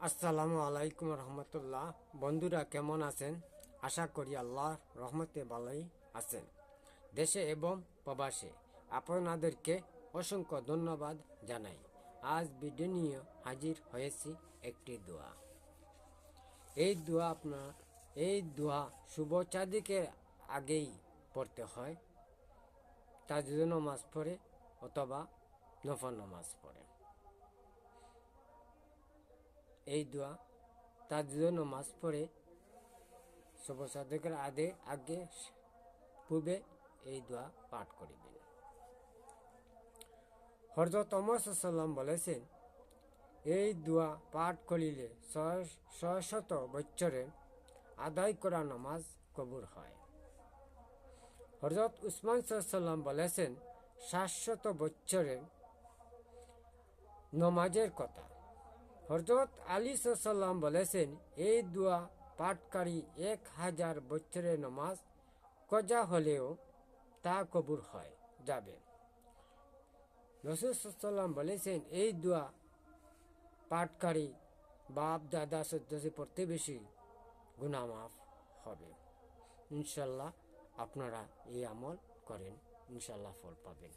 আসসালামু আলাইকুম রহমতুল্লাহ। বন্ধুরা কেমন আছেন? আশা করি আল্লাহর রহমতে ভালোই আছেন। দেশে এবং প্রবাসে আপনাদেরকে অসংখ্য ধন্যবাদ জানাই। আজ ভিডিও নিয়ে হাজির হয়েছি একটি দোয়া। এই দোয়া শুভ চাঁদিকের আগেই পড়তে হয়, তাজুদ নামাজ পড়ে অথবা নফল নামাজ পড়ে। এই দোয়া তাজুদ নামাজ পড়ে শুভ চাঁদিকের আগে পূর্বে এই দোয়া পাঠ করিবেন। হযরত ওমর সাল্লাল্লাহু বলেছেন, এই দোয়া পাঠ করিলে ৬০০ বছরে আদায় করা নামাজ কবুল হয়। হযরত উসমান সাল্লাল্লাহু বলেছেন, ৭০০ বছরে নমাজের কথা। হযরত আলী সাল্লাল্লাহু বলেছেন, এই দোয়া পাঠকারী ১০০০ বছরের নামাজ কজা হলেও তা কবুল হয় যাবে। রাসূল সাল্লাল্লাহু বলেছেন, এই দোয়া পাঠকারী বাপ দাদা সদস্য প্রতিবেশী গুনাহ মাফ হবে। ইনশাল্লাহ আপনারা এই আমল করেন, ইনশাল্লাহ ফল পাবেন।